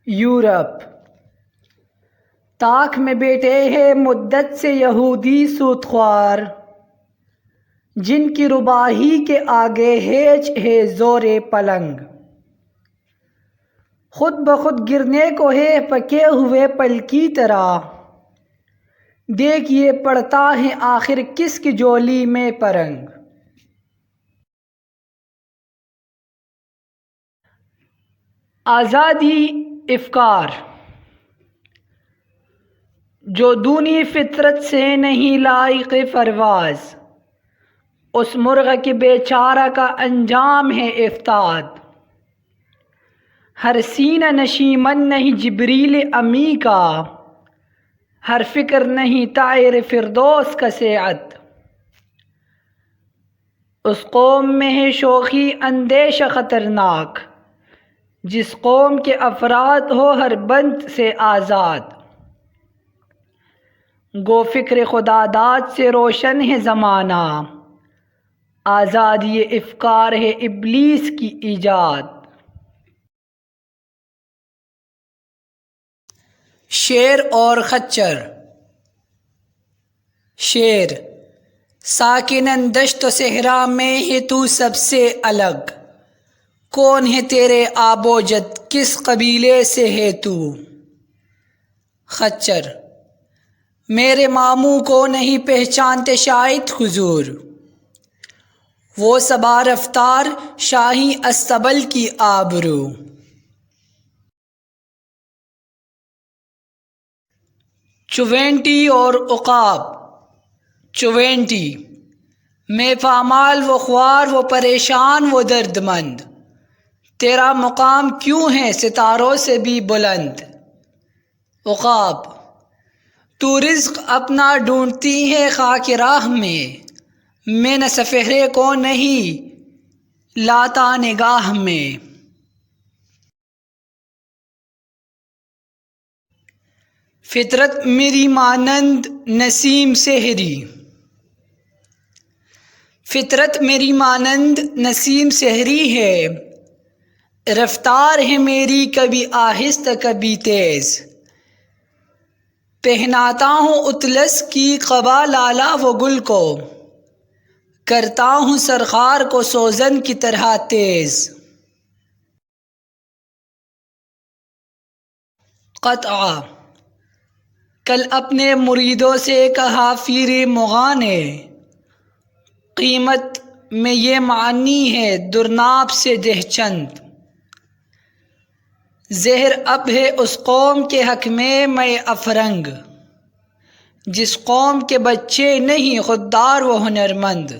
Europe طاق میں بیٹھے ہیں مدت سے یہودی سود خوار، جن کی رباہی کے آگے ہیچ ہے زور پلنگ۔ خود بخود گرنے کو ہے پکے ہوئے پل کی طرح، دیکھیے پڑتا ہے آخر کس کی جولی میں پرنگ۔ آزادی افکار جو دونی فطرت سے نہیں لائق پرواز، اس مرغ کی بیچارہ کا انجام ہے افتاد۔ ہر سینہ نشیمن نہیں جبریل امی کا، ہر فکر نہیں طائر فردوس کا صیعت۔ اس قوم میں ہے شوخی اندیشہ خطرناک، جس قوم کے افراد ہو ہر بند سے آزاد۔ گو فکر خدا داد سے روشن ہے زمانہ، آزادی افکار ہے ابلیس کی ایجاد۔ شیر اور خچر۔ شیر: ساکناً دشت و صحرا میں ہے تو سب سے الگ، کون ہے تیرے آب و جد، کس قبیلے سے ہے تو؟ خچر: میرے ماموں کو نہیں پہچانتے شاید حضور، وہ صبا رفتار شاہی السبل کی آبرو۔ چوینٹی اور عقاب۔ چوینٹی: میں پامال وہ خوار وہ پریشان وہ درد مند، تیرا مقام کیوں ہے ستاروں سے بھی بلند؟ عقاب: تو رزق اپنا ڈھونڈتی ہے خاک راہ میں نہ سپہرے کو نہیں لاتا نگاہ میں۔ فطرت میری مانند نسیم سحری۔ فطرت میری مانند نسیم سحری ہے، رفتار ہے میری کبھی آہستہ کبھی تیز۔ پہناتا ہوں اطلس کی قبا لالا و گل کو، کرتا ہوں سرخار کو سوزن کی طرح تیز۔ قطعہ: کل اپنے مریدوں سے کہا پیر مغاں نے، قیمت میں یہ معنی ہے درناپ سے دہ چند۔ زہر اب ہے اس قوم کے حق میں افرنگ، جس قوم کے بچے نہیں خوددار و ہنرمند۔